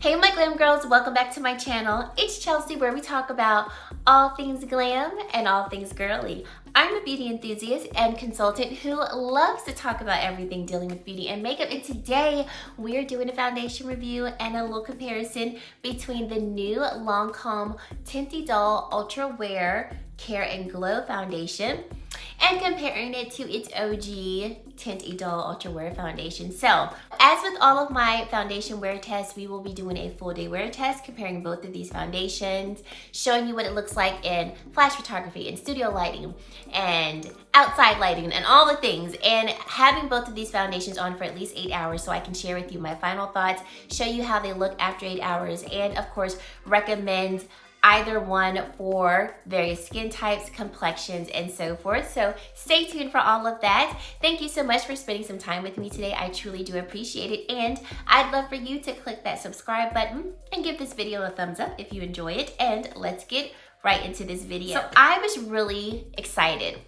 Hey my glam girls, welcome back to my channel. It's Chelsea, where we talk about all things glam and all things girly. I'm a beauty enthusiast and consultant who loves to talk about everything dealing with beauty and makeup, and today we're doing a foundation review and a little comparison between the new LANCOME Teint Idole Ultra Wear Care and Glow foundation and comparing it to its OG Teint Idole Ultra Wear foundation. So, as with all of my foundation wear tests, we will be doing a full day wear test, comparing both of these foundations, showing you what it looks like in flash photography and studio lighting and outside lighting and all the things, and having both of these foundations on for at least 8 hours so I can share with you my final thoughts, show you how they look after 8 hours, and of course recommend either one for various skin types, complexions, and so forth. So stay tuned for all of that. Thank you so much for spending some time with me today. I truly do appreciate it, and I'd love for you to click that subscribe button and give this video a thumbs up if you enjoy it, and let's get right into this video. So I was really excited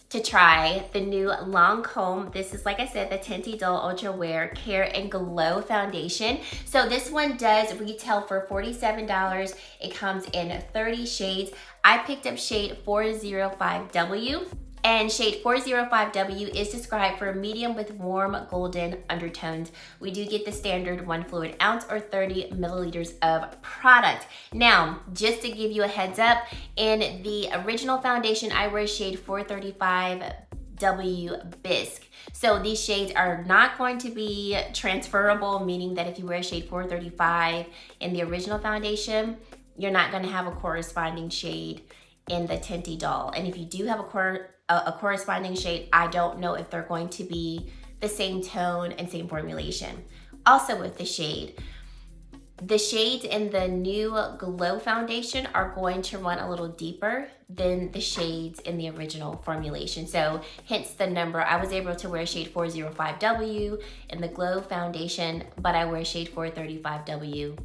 to try the new LANCOME. This is, like I said, the Teint Idole Ultra Wear Care and Glow foundation. So this one does retail for $47. It comes in 30 shades. I picked up shade 405W. And shade 405W is described for medium with warm golden undertones. We do get the standard 1 fluid ounce or 30 milliliters of product. Now, just to give you a heads up, in the original foundation, I wear shade 435W Bisque. So these shades are not going to be transferable, meaning that if you wear shade 435 in the original foundation, you're not going to have a corresponding shade in the Teint Idole. And if you do have a corresponding shade, I don't know if they're going to be the same tone and same formulation. Also with the shades in the new Glow foundation are going to run a little deeper than the shades in the original formulation. So hence the number. I was able to wear shade 405W in the Glow foundation, but I wear shade 435W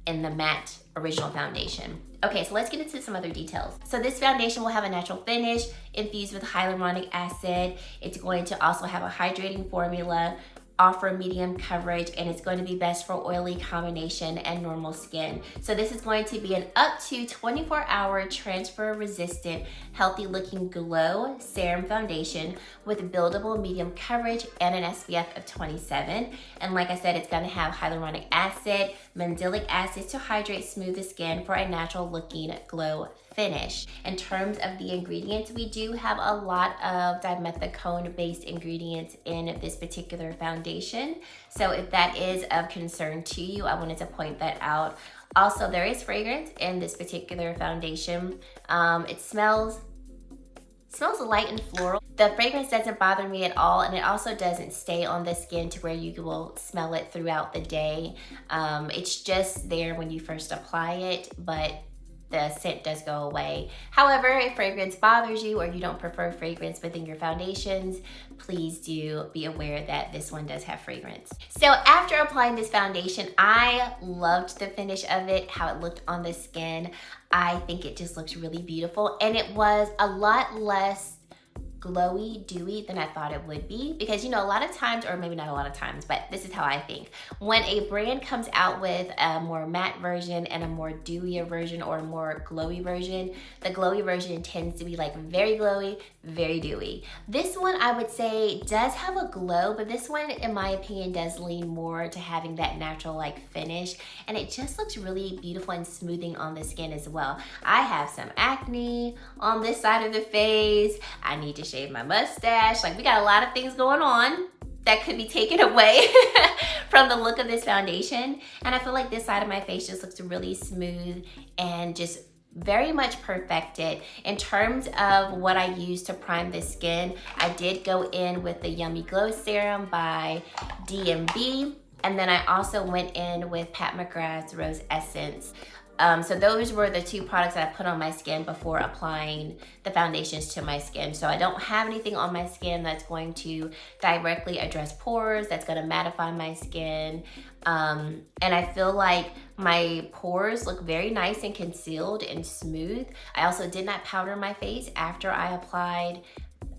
in the matte original foundation. Okay, so let's get into some other details. So this foundation will have a natural finish infused with hyaluronic acid. It's going to also have a hydrating formula, offer medium coverage, and it's going to be best for oily combination and normal skin. So this is going to be an up to 24-hour transfer resistant, healthy looking glow serum foundation with buildable medium coverage and an SPF of 27. And like I said, it's going to have hyaluronic acid, mandelic acid to hydrate, smooth the skin for a natural looking glow finish. In terms of the ingredients, we do have a lot of dimethicone based ingredients in this particular foundation. So if that is of concern to you, I wanted to point that out. Also, there is fragrance in this particular foundation. It smells light and floral. The fragrance doesn't bother me at all, and it also doesn't stay on the skin to where you will smell it throughout the day. It's just there when you first apply it, but the scent does go away. However, if fragrance bothers you or you don't prefer fragrance within your foundations, please do be aware that this one does have fragrance. So after applying this foundation, I loved the finish of it, how it looked on the skin. I think it just looks really beautiful, and it was a lot less glowy, dewy than I thought it would be, because you know, a lot of times, or maybe not a lot of times, but this is how I think, when a brand comes out with a more matte version and a more dewier version or a more glowy version, the glowy version tends to be like very glowy, very dewy. This one I would say does have a glow, but this one in my opinion does lean more to having that natural like finish, and it just looks really beautiful and smoothing on the skin as well. I have some acne on this side of the face. I need to shave my mustache. Like, we got a lot of things going on that could be taken away from the look of this foundation, and I feel like this side of my face just looks really smooth and just very much perfected. In terms of what I used to prime the skin, I did go in with the Yummy Glow Serum by DMB, and then I also went in with Pat McGrath's Rose Essence. So those were the two products that I put on my skin before applying the foundations to my skin. So I don't have anything on my skin that's going to directly address pores, that's going to mattify my skin. And I feel like my pores look very nice and concealed and smooth. I also did not powder my face after I applied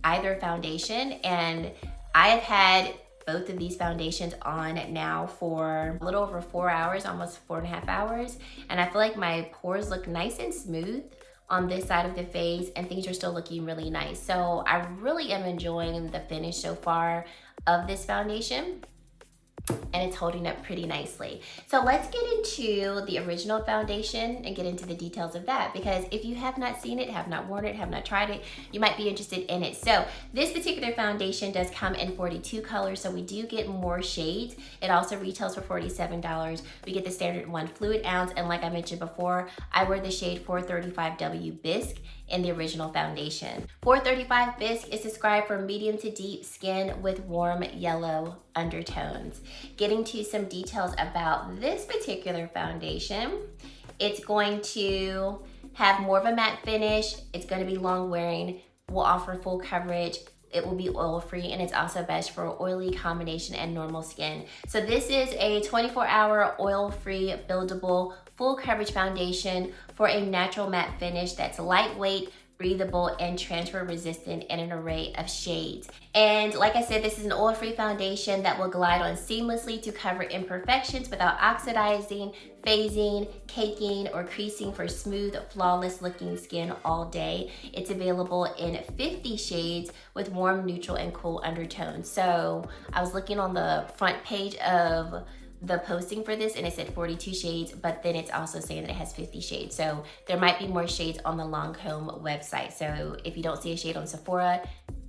either foundation, and I have had both of these foundations on now for a little over 4 hours, almost 4.5 hours. And I feel like my pores look nice and smooth on this side of the face, and things are still looking really nice. So I really am enjoying the finish so far of this foundation, and it's holding up pretty nicely. So let's get into the original foundation and get into the details of that, because if you have not seen it, have not worn it, have not tried it, you might be interested in it. So this particular foundation does come in 42 colors, so we do get more shades. It also retails for $47. We get the standard 1 fluid ounce, and like I mentioned before, I wear the shade 435W Bisque in the original foundation. 435 Bisque is described for medium to deep skin with warm yellow undertones. Getting to some details about this particular foundation, it's going to have more of a matte finish, it's going to be long wearing, will offer full coverage, it will be oil free, and it's also best for oily combination and normal skin. So this is a 24-hour oil free buildable full coverage foundation for a natural matte finish that's lightweight, breathable, and transfer resistant in an array of shades. And like I said, this is an oil-free foundation that will glide on seamlessly to cover imperfections without oxidizing, phasing, caking, or creasing for smooth, flawless looking skin all day. It's available in 50 shades with warm, neutral, and cool undertones. So I was looking on the front page of the posting for this, and it said 42 shades, but then it's also saying that it has 50 shades. So there might be more shades on the Lancome website. So if you don't see a shade on Sephora,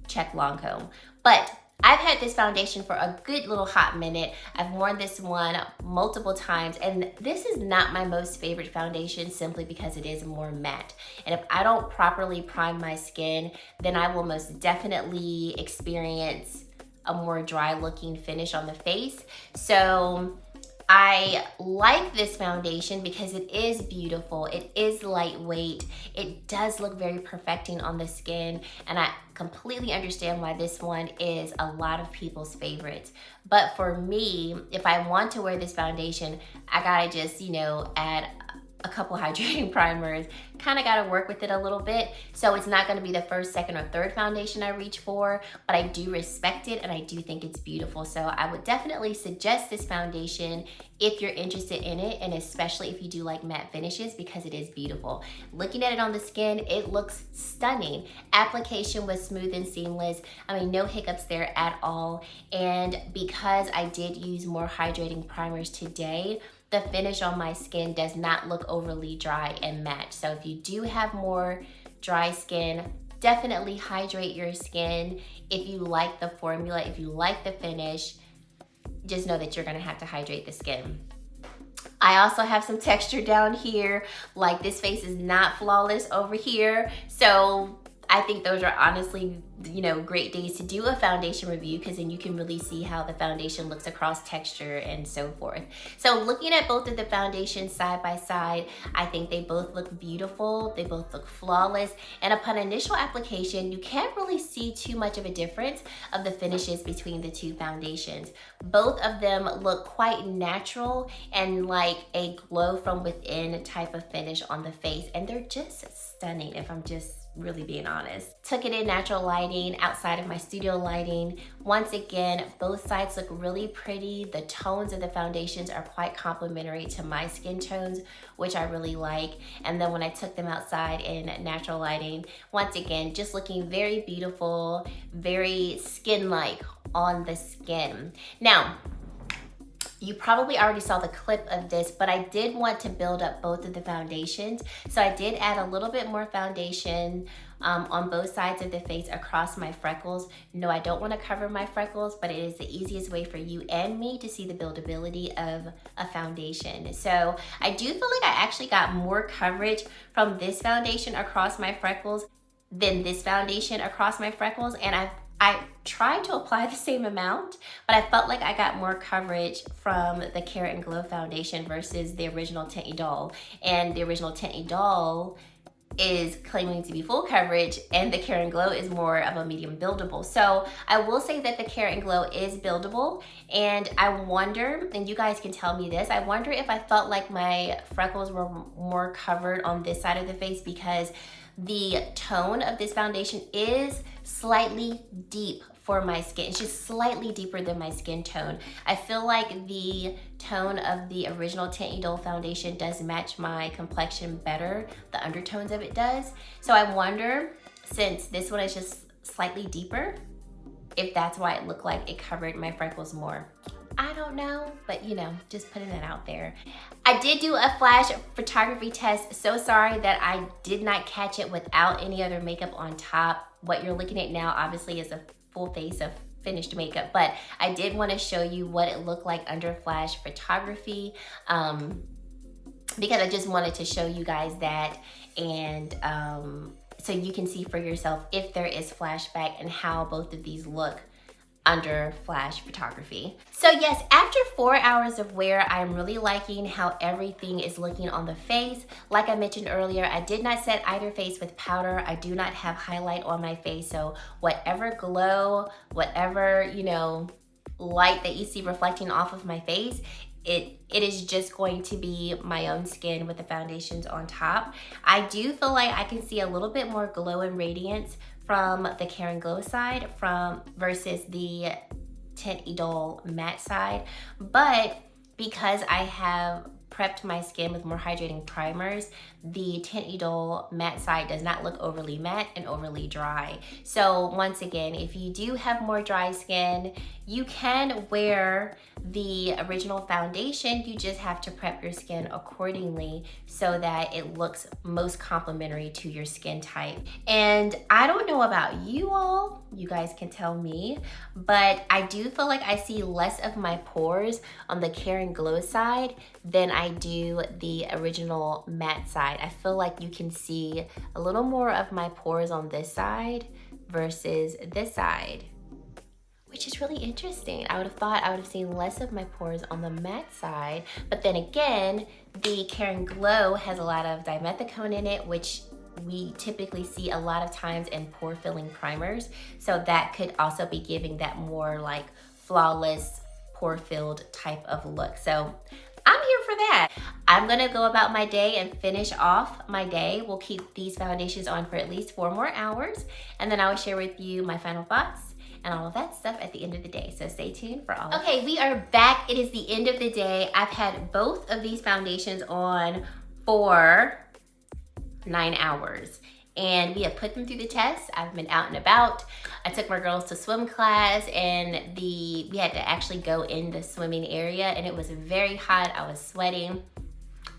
check Lancome. But I've had this foundation for a good little hot minute. I've worn this one multiple times, and this is not my most favorite foundation simply because it is more matte. And if I don't properly prime my skin, then I will most definitely experience a more dry looking finish on the face. So I like this foundation because it is beautiful, it is lightweight, it does look very perfecting on the skin, and I completely understand why this one is a lot of people's favorites. But for me, if I want to wear this foundation, I gotta just, add a couple hydrating primers, kind of got to work with it a little bit. So it's not going to be the first, second, or third foundation I reach for, but I do respect it and I do think it's beautiful. So I would definitely suggest this foundation if you're interested in it, and especially if you do like matte finishes, because it is beautiful. Looking at it on the skin, it looks stunning. Application was smooth and seamless. I mean, no hiccups there at all. And because I did use more hydrating primers today, the finish on my skin does not look overly dry and matte. So if you do have more dry skin, definitely hydrate your skin. If you like the formula, if you like the finish, just know that you're gonna have to hydrate the skin. I also have some texture down here. Like, this face is not flawless over here. So I think those are honestly, great days to do a foundation review, because then you can really see how the foundation looks across texture and so forth. So looking at both of the foundations side by side, I think they both look beautiful. They both look flawless. And upon initial application, you can't really see too much of a difference of the finishes between the two foundations. Both of them look quite natural and like a glow from within type of finish on the face. And they're just stunning, if I'm just really being honest. Took it in natural lighting outside of my studio lighting. Once again, both sides look really pretty. The tones of the foundations are quite complementary to my skin tones, which I really like. And then when I took them outside in natural lighting, once again, just looking very beautiful, very skin-like on the skin. Now, you probably already saw the clip of this, but I did want to build up both of the foundations. So I did add a little bit more foundation on both sides of the face across my freckles. No, I don't want to cover my freckles, but it is the easiest way for you and me to see the buildability of a foundation. So I do feel like I actually got more coverage from this foundation across my freckles than this foundation across my freckles, and I tried to apply the same amount, but I felt like I got more coverage from the Carrot and Glow foundation versus the original Teint Idole. And the original Teint Idole is claiming to be full coverage, and the Carrot and Glow is more of a medium buildable. So I will say that the Carrot and Glow is buildable, and I wonder, and you guys can tell me this, I wonder if I felt like my freckles were more covered on this side of the face, because the tone of this foundation is slightly deep for my skin. It's just slightly deeper than my skin tone. I feel like the tone of the original Teint Idole foundation does match my complexion better. The undertones of it does. So I wonder, since this one is just slightly deeper, if that's why it looked like it covered my freckles more. I don't know, but you know, just putting that out there. I did do a flash photography test. So sorry that I did not catch it without any other makeup on top. What you're looking at now obviously is a full face of finished makeup, but I did want to show you what it looked like under flash photography, because I just wanted to show you guys that, and so you can see for yourself if there is flashback and how both of these look under flash photography. So yes, after 4 hours of wear, I'm really liking how everything is looking on the face. Like I mentioned earlier, I did not set either face with powder. I do not have highlight on my face, so whatever glow, whatever, you know, light that you see reflecting off of my face, it is just going to be my own skin with the foundations on top. I do feel like I can see a little bit more glow and radiance from the Care and Glow side versus the Teint Idole matte side. But because I have prepped my skin with more hydrating primers, the Teint Idole matte side does not look overly matte and overly dry. So once again, if you do have more dry skin, you can wear the original foundation. You just have to prep your skin accordingly so that it looks most complementary to your skin type. And I don't know about you all, you guys can tell me, but I do feel like I see less of my pores on the Care and Glow side than I do the original matte side. I feel like you can see a little more of my pores on this side versus this side, which is really interesting. I would have thought I would have seen less of my pores on the matte side, but then again, the Care and Glow has a lot of dimethicone in it, which we typically see a lot of times in pore filling primers. So that could also be giving that more like flawless, pore filled type of look. So I'm here for that. I'm gonna go about my day and finish off my day. We'll keep these foundations on for at least 4 more hours, and then I will share with you my final thoughts and all of that stuff at the end of the day. So stay tuned for all. Okay, we are back. It is the end of the day. I've had both of these foundations on for 9 hours. And we have put them through the test. I've been out and about. I took my girls to swim class, and we had to actually go in the swimming area, and it was very hot. I was sweating.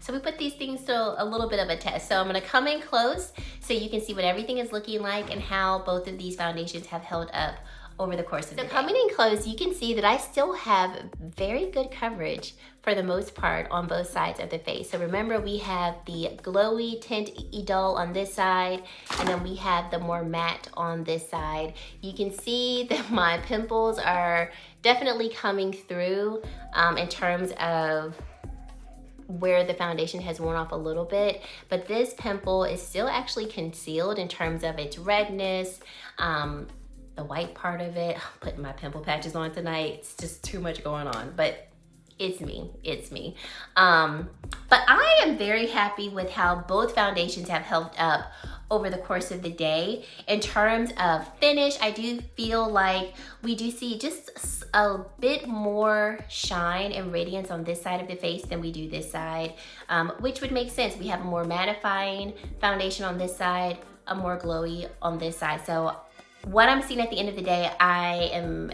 So we put these things to a little bit of a test. So I'm gonna come in close so you can see what everything is looking like and how both of these foundations have held up over the course of the day. So coming in close, you can see that I still have very good coverage for the most part on both sides of the face. So remember, we have the glowy Teint Idole on this side, and then we have the more matte on this side. You can see that my pimples are definitely coming through in terms of where the foundation has worn off a little bit, but this pimple is still actually concealed in terms of its redness, the white part of it. I'm putting my pimple patches on tonight. It's just too much going on, but it's me. But I am very happy with how both foundations have held up over the course of the day. In terms of finish, I do feel like we do see just a bit more shine and radiance on this side of the face than we do this side, which would make sense. We have a more mattifying foundation on this side, a more glowy on this side. So what I'm seeing at the end of the day, I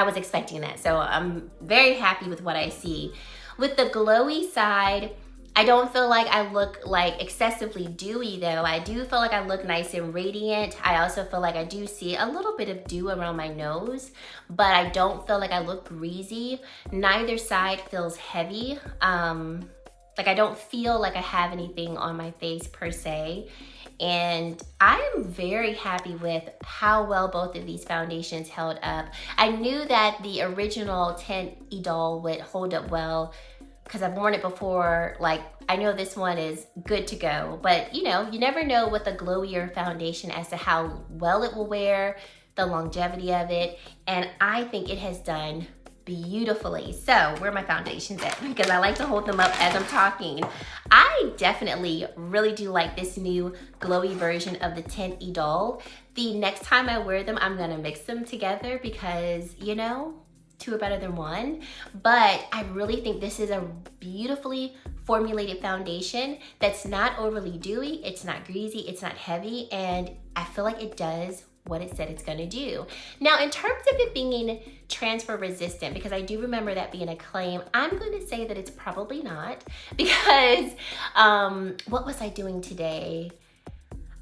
was expecting that. So I'm very happy with what I see. With the glowy side, I don't feel like I look like excessively dewy though. I do feel like I look nice and radiant. I also feel like I do see a little bit of dew around my nose, but I don't feel like I look greasy. Neither side feels heavy. Like I don't feel like I have anything on my face per se. And I am very happy with how well both of these foundations held up. I knew that the original Teint Idole would hold up well because I've worn it before. Like, I know this one is good to go, but you know, you never know with a glowier foundation as to how well it will wear, the longevity of it, and I think it has done beautifully. So where are my foundations at? Because I like to hold them up as I'm talking. I I definitely really do like this new glowy version of the Tint Idole. The next time I wear them, I'm gonna mix them together because, you know, two are better than one. But I really think this is a beautifully formulated foundation that's not overly dewy, it's not greasy, it's not heavy, and I feel like it does what it said it's gonna do. Now, in terms of it being transfer resistant, because I do remember that being a claim, I'm gonna say that it's probably not, because what was I doing today?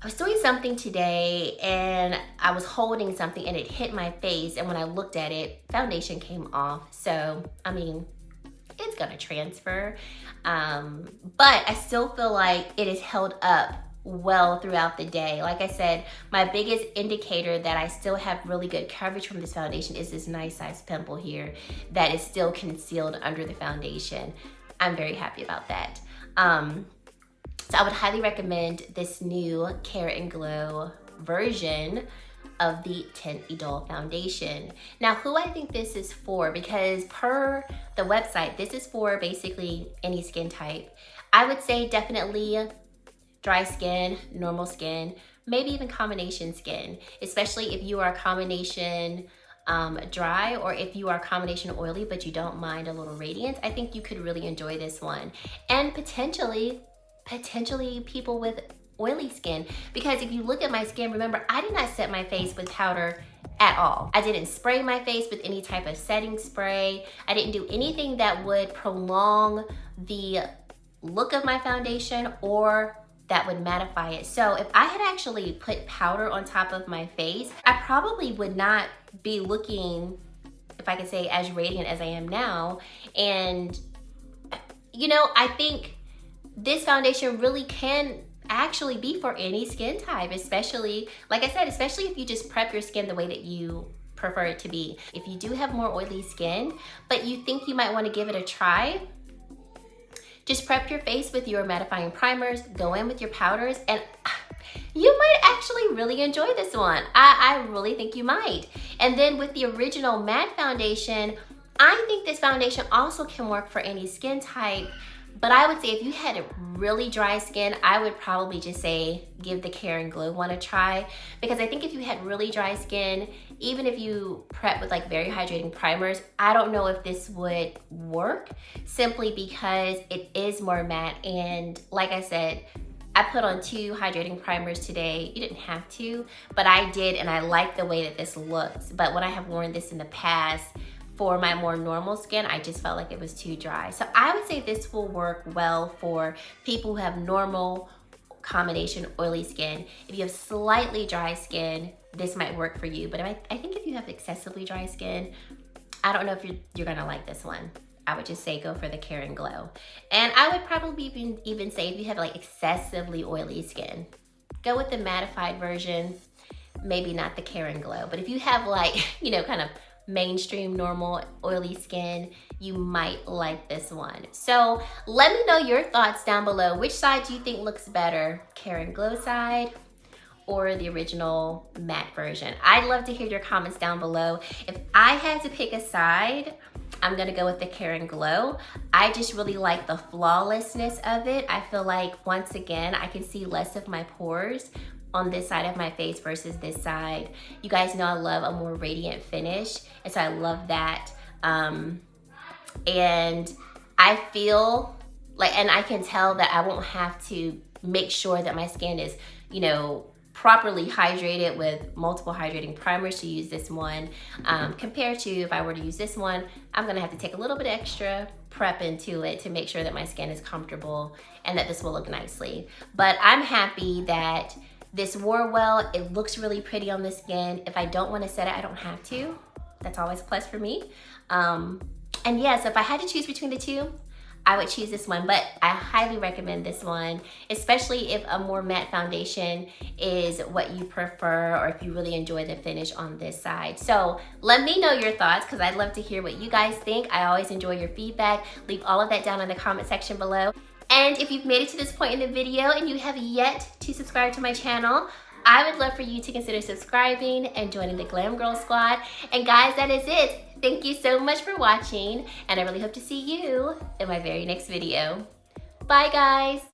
I was doing something today and I was holding something and it hit my face, and when I looked at it, foundation came off. So, I mean, it's gonna transfer, but I still feel like it is held up well throughout the day. Like I said, my biggest indicator that I still have really good coverage from this foundation is this nice size pimple here that is still concealed under the foundation. I'm very happy about that. So I would highly recommend this new Care and Glow version of the Tint Idole foundation. Now, who I think this is for, because per the website, this is for basically any skin type. I would say definitely dry skin, normal skin, maybe even combination skin, especially if you are a combination dry, or if you are a combination oily but you don't mind a little radiance. I think you could really enjoy this one. And potentially people with oily skin, because if you look at my skin, remember, I did not set my face with powder at all. I didn't spray my face with any type of setting spray. I didn't do anything that would prolong the look of my foundation or that would mattify it. So if I had actually put powder on top of my face, I probably would not be looking, if I could say, as radiant as I am now. And, you know, I think this foundation really can actually be for any skin type, especially, like I said, especially if you just prep your skin the way that you prefer it to be. If you do have more oily skin, but you think you might want to give it a try, just prep your face with your mattifying primers, go in with your powders, and you might actually really enjoy this one. I really think you might. And then with the original matte foundation, I think this foundation also can work for any skin type. But I would say if you had really dry skin, I would probably just say give the Care and Glow one a try, because I think if you had really dry skin, even if you prep with like very hydrating primers, I don't know if this would work, simply because it is more matte. And like I said, I put on 2 hydrating primers today. You didn't have to, but I did, and I like the way that this looks. But when I have worn this in the past, for my more normal skin, I just felt like it was too dry. So I would say this will work well for people who have normal combination oily skin. If you have slightly dry skin, this might work for you. But I think if you have excessively dry skin, I don't know if you're gonna like this one. I would just say go for the Care and Glow. And I would probably even say if you have like excessively oily skin, go with the mattified version, maybe not the Care and Glow. But if you have like, you know, kind of mainstream normal oily skin, you might like this one. So let me know your thoughts down below. Which side do you think looks better, Care and Glow side or the original matte version? I'd love to hear your comments down below. If I had to pick a side, I'm gonna go with the Care and Glow. I just really like the flawlessness of it. I feel like, once again, I can see less of my pores on this side of my face versus this side. You guys know I love a more radiant finish, and so I love that. And I feel like, and I can tell that I won't have to make sure that my skin is, you know, properly hydrated with multiple hydrating primers to use this one, compared to if I were to use this one, I'm gonna have to take a little bit extra prep into it to make sure that my skin is comfortable and that this will look nicely. But I'm happy that this wore well. It looks really pretty on the skin. If I don't want to set it, I don't have to. That's always a plus for me. And yeah, so if I had to choose between the two, I would choose this one, but I highly recommend this one, especially if a more matte foundation is what you prefer, or if you really enjoy the finish on this side. So let me know your thoughts, because I'd love to hear what you guys think. I always enjoy your feedback. Leave all of that down in the comment section below. And if you've made it to this point in the video and you have yet to subscribe to my channel, I would love for you to consider subscribing and joining the Glam Girl Squad. And guys, that is it. Thank you so much for watching, and I really hope to see you in my very next video. Bye, guys.